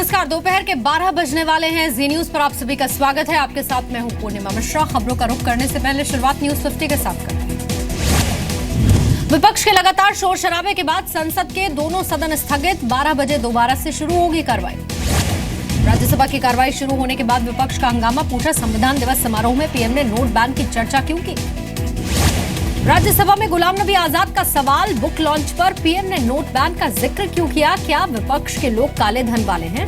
नमस्कार, दोपहर के 12 बजने वाले हैं। जी न्यूज पर आप सभी का स्वागत है। आपके साथ मैं हूं पूर्णिमा मिश्रा। खबरों का रुख करने से पहले शुरुआत न्यूज 50 के साथ करते हैं। विपक्ष के लगातार शोर शराबे के बाद संसद के दोनों सदन स्थगित। 12 बजे दोबारा से शुरू होगी कार्रवाई। राज्यसभा की कार्रवाई शुरू होने के बाद विपक्ष का हंगामा। पूछा, संविधान दिवस समारोह में पीएम ने नोट बैन की चर्चा क्यों की। राज्यसभा में गुलाम नबी आजाद का सवाल। बुक लॉन्च पर पीएम ने नोट बैन का जिक्र क्यों किया। क्या विपक्ष के लोग काले धन वाले हैं।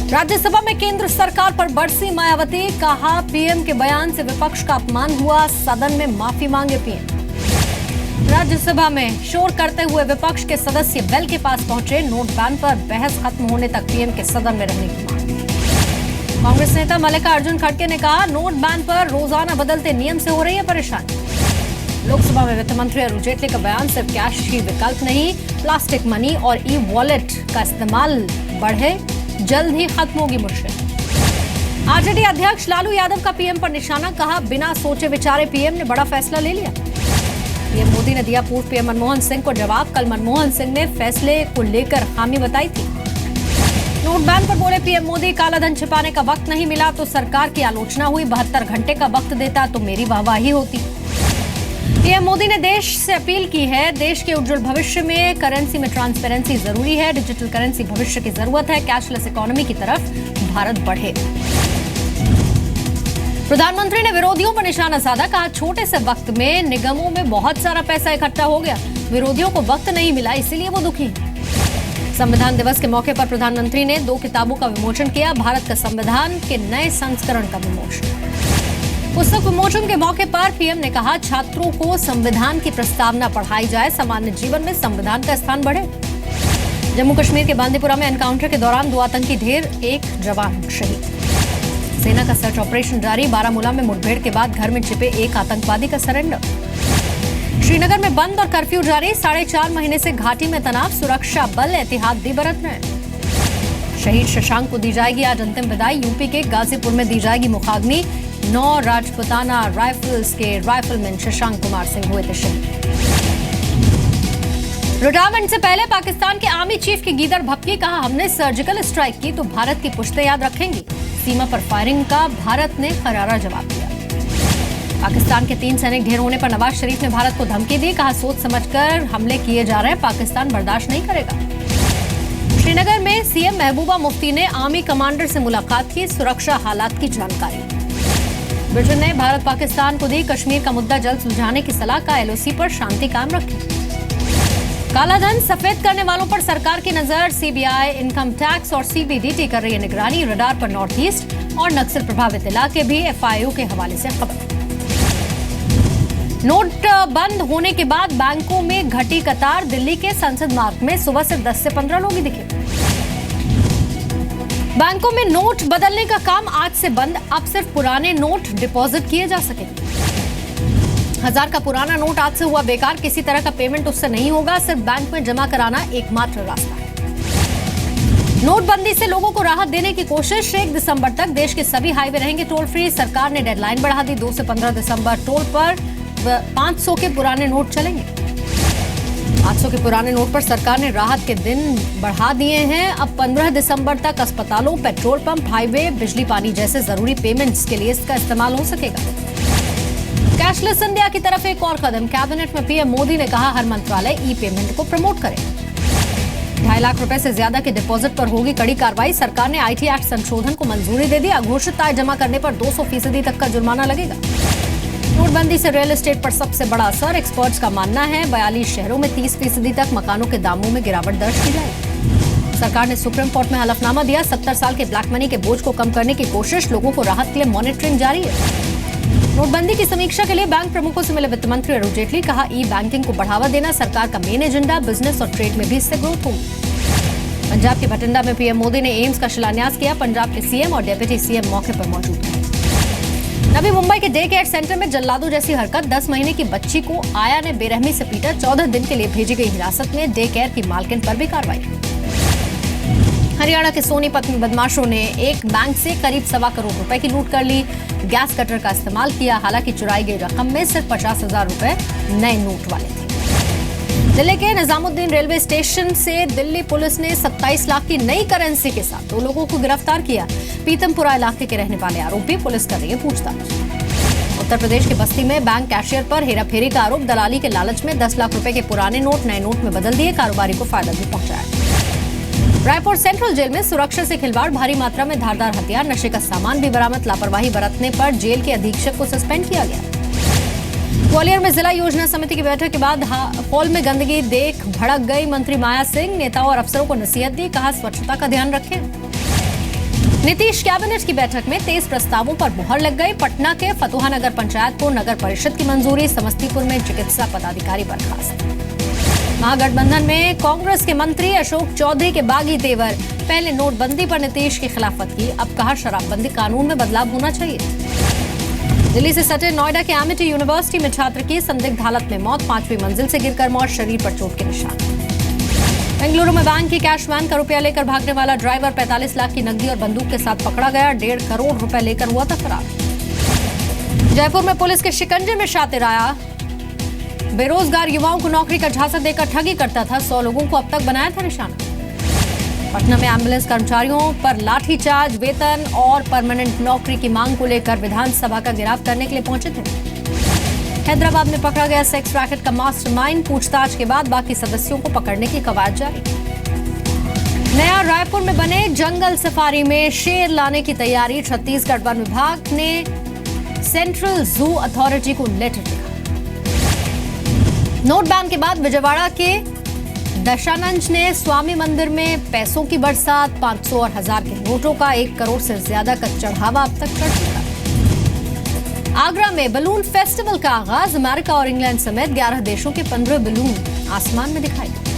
राज्यसभा में केंद्र सरकार पर बरसी मायावती। कहा, पीएम के बयान से विपक्ष का अपमान हुआ। सदन में माफी मांगे पीएम। राज्यसभा में शोर करते हुए विपक्ष के सदस्य बेल के पास पहुंचे। नोट बैन पर बहस खत्म होने तक पीएम के सदन में रहने की मांग। कांग्रेस नेता मल्लिकार्जुन खड़गे ने कहा, नोट बैन पर रोजाना बदलते नियम से हो रही है परेशानी। लोकसभा में वित्त मंत्री अरुण जेटली का बयान, सिर्फ कैश ही विकल्प नहीं, प्लास्टिक मनी और ई वॉलेट का इस्तेमाल बढ़े, जल्द ही खत्म होगी मुश्किल। आरजेडी अध्यक्ष लालू यादव का पीएम पर निशाना। कहा, बिना सोचे विचारे पीएम ने बड़ा फैसला ले लिया। पीएम मोदी ने दिया पूर्व पीएम मनमोहन सिंह को जवाब। कल मनमोहन सिंह ने फैसले को लेकर खामी बताई थी। नोट बैन पर बोले पीएम मोदी, काला धन छिपाने का वक्त नहीं मिला तो सरकार की आलोचना हुई। 72 घंटे का वक्त देता तो मेरी वाहवाही होती। पीएम मोदी ने देश से अपील की है, देश के उज्जवल भविष्य में करेंसी में ट्रांसपेरेंसी जरूरी है। डिजिटल करेंसी भविष्य की जरूरत है। कैशलेस इकोनॉमी की तरफ भारत बढ़े। प्रधानमंत्री ने विरोधियों पर निशाना साधा। कहा, छोटे से वक्त में निगमों में बहुत सारा पैसा इकट्ठा हो गया। विरोधियों को वक्त नहीं मिला, इसीलिए वो दुखी हैं। संविधान दिवस के मौके पर प्रधानमंत्री ने 2 किताबों का विमोचन किया। भारत का संविधान के नए संस्करण का विमोचन। पुस्तक विमोचन के मौके पर पीएम ने कहा, छात्रों को संविधान की प्रस्तावना पढ़ाई जाए, सामान्य जीवन में संविधान का स्थान बढ़े। जम्मू कश्मीर के बांदीपुरा में एनकाउंटर के दौरान 2 आतंकी ढेर, 1 जवान शहीद। सेना का सर्च ऑपरेशन जारी। बारामूला में मुठभेड़ के बाद घर में छिपे 1 आतंकवादी का सरेंडर। श्रीनगर में बंद और कर्फ्यू जारी। 4.5 महीने से घाटी में तनाव। सुरक्षा बल एहतियात बरत रहे हैं। शहीद शशांक को दी जाएगी आज अंतिम विदाई। यूपी के गाजीपुर में दी जाएगी मुखाग्नि। 9 राजपुताना राइफल्स के राइफलमैन शशांक कुमार सिंह हुए थे शहीद। रिटायरमेंट से पहले पाकिस्तान के आर्मी चीफ की गीदड़ भपकी। कहा, हमने सर्जिकल स्ट्राइक की तो भारत की पुश्तें याद रखेंगी। सीमा पर फायरिंग का भारत ने करारा जवाब दिया। पाकिस्तान के 3 सैनिक ढेर होने पर नवाज शरीफ ने भारत को धमकी दी। कहा, सोच समझकर हमले किए जा रहे हैं, पाकिस्तान बर्दाश्त नहीं करेगा। श्रीनगर में सीएम महबूबा मुफ्ती ने आर्मी कमांडर से मुलाकात की। सुरक्षा हालात की जानकारी। ब्रिटेन ने भारत पाकिस्तान को दी कश्मीर का मुद्दा जल्द सुलझाने की सलाह। का एलओसी पर शांति कायम रखें। कालाधन सफेद करने वालों पर सरकार की नजर। सीबीआई, इनकम टैक्स और सीबीडीटी कर रही है निगरानी। रडार पर नॉर्थ ईस्ट और नक्सल प्रभावित इलाके भी। एफआईओ के हवाले से खबर। नोट बंद होने के बाद बैंकों में घटी कतार। दिल्ली के संसद मार्ग में सुबह से 10 से 15 लोग ही दिखे। बैंकों में नोट बदलने का काम आज से बंद। अब सिर्फ पुराने नोट डिपॉजिट किए जा सकेंगे। 1000 का पुराना नोट आज से हुआ बेकार। किसी तरह का पेमेंट उससे नहीं होगा। सिर्फ बैंक में जमा कराना एकमात्र रास्ता है। नोटबंदी से लोगों को राहत देने की कोशिश। 1 दिसंबर तक देश के सभी हाईवे रहेंगे टोल फ्री। सरकार ने डेडलाइन बढ़ा दी। 2 से 15 दिसंबर टोल पर 500 के पुराने नोट चलेंगे। 500 के पुराने नोट पर सरकार ने राहत के दिन बढ़ा दिए हैं। अब 15 दिसंबर तक अस्पतालों, पेट्रोल पंप, हाईवे, बिजली पानी जैसे जरूरी पेमेंट्स के लिए इसका इस्तेमाल हो सकेगा। कैशलेस इंडिया की तरफ एक और कदम। कैबिनेट में पीएम मोदी ने कहा, हर मंत्रालय ई पेमेंट को प्रमोट करे। 2.5 लाख रुपए से ज्यादा के डिपॉजिट पर होगी कड़ी कार्रवाई। सरकार ने आईटी एक्ट संशोधन को मंजूरी दे दी। अघोषित आय जमा करने पर 200% तक का जुर्माना लगेगा। नोटबंदी से रियल एस्टेट पर सबसे बड़ा असर। एक्सपर्ट्स का मानना है 42 शहरों में 30% तक मकानों के दामों में गिरावट दर्ज की जाएगी। सरकार ने सुप्रीम कोर्ट में हलफनामा दिया। 70 साल के ब्लैक मनी के बोझ को कम करने की कोशिश। लोगों को राहत के लिए मॉनिटरिंग जारी है। नोटबंदी की समीक्षा के लिए बैंक प्रमुखों से मिले वित्त मंत्री अरुण जेटली। कहा, ई बैंकिंग को बढ़ावा देना सरकार का मेन एजेंडा। बिजनेस और ट्रेड में भी इससे ग्रोथ होगी। पंजाब के बठिंडा में पीएम मोदी ने एम्स का शिलान्यास किया। पंजाब के सीएम और डिप्टी सीएम मौके पर मौजूद थे। नवी मुंबई के डे केयर सेंटर में जल्लादों जैसी हरकत। 10 महीने की बच्ची को आया ने बेरहमी से पीटा। 14 दिन के लिए भेजी गई हिरासत में। डे केयर की मालकिन पर भी कार्रवाई। हरियाणा के सोनीपत में बदमाशों ने एक बैंक से करीब 1.25 करोड़ रुपए की लूट कर ली। गैस कटर का इस्तेमाल किया। हालांकि चुराई गई रकम में सिर्फ 50,000 रुपए नए नोट वाले थे। दिल्ली के निजामुद्दीन रेलवे स्टेशन से दिल्ली पुलिस ने 27 लाख की नई करेंसी के साथ 2 लोगों को गिरफ्तार किया। पीतमपुरा इलाके के रहने वाले आरोपी पुलिस कर रही है पूछताछ। उत्तर प्रदेश के बस्ती में बैंक कैशियर पर हेराफेरी का आरोप, दलाली के लालच में 10 लाख रुपए के पुराने नोट नए नोट में बदल दिए, कारोबारी को फायदा भी पहुंचाया। रायपुर सेंट्रल जेल में सुरक्षा से खिलवाड़, भारी मात्रा में धारदार हथियार, नशे का सामान भी बरामद, लापरवाही बरतने पर जेल के अधीक्षक को सस्पेंड किया गया। ग्वालियर में जिला योजना समिति की बैठक के बाद हॉल में गंदगी देख भड़क गई मंत्री माया सिंह, नेताओं और अफसरों को नसीहत दी, कहा स्वच्छता का ध्यान रखें। नीतीश कैबिनेट की बैठक में 23 प्रस्तावों पर मुहर लग गई। पटना के फतुहा नगर पंचायत को नगर परिषद की मंजूरी, समस्तीपुर में चिकित्सा पदाधिकारी बर्खास्त। महागठबंधन में कांग्रेस के मंत्री अशोक चौधरी के बागी तेवर, पहले नोटबंदी पर नीतीश की खिलाफत की, अब कहा शराबबंदी कानून में बदलाव होना चाहिए। दिल्ली से सटे नोएडा के एमिटी यूनिवर्सिटी में छात्र की संदिग्ध हालत में मौत, 5वीं मंजिल से गिरकर मौत, शरीर पर चोट के निशान। बेंगलुरु में बैंक की कैश वैन का रुपया लेकर भागने वाला ड्राइवर 45 लाख की नकदी और बंदूक के साथ पकड़ा गया, 1.5 करोड़ रुपए लेकर हुआ था फरार। जयपुर में पुलिस के शिकंजे में शातिर आया, बेरोजगार युवाओं को नौकरी का झांसा देकर ठगी करता था, 100 लोगों को अब तक बनाया था निशाना। पटना में एम्बुलेंस कर्मचारियों पर लाठीचार्ज, वेतन और परमानेंट नौकरी की मांग को लेकर विधानसभा का घेराव करने के लिए पहुंचे थे। हैदराबाद में पकड़ा गया सेक्स रैकेट का मास्टरमाइंड, पूछताछ के बाद बाकी सदस्यों को पकड़ने की कवायद जारी। नया रायपुर में बने जंगल सफारी में शेर लाने की तैयारी, छत्तीसगढ़ वन विभाग ने सेंट्रल जू अथॉरिटी को लेटर लिखा। नोट बैन के बाद विजयवाड़ा के दशानंज ने स्वामी मंदिर में पैसों की बरसात, 500 और 1000 के नोटों का 1 करोड़ से ज्यादा का चढ़ावा अब तक कर चुका। आगरा में बलून फेस्टिवल का आगाज, अमेरिका और इंग्लैंड समेत 11 देशों के 15 बलून आसमान में दिखाई दिए।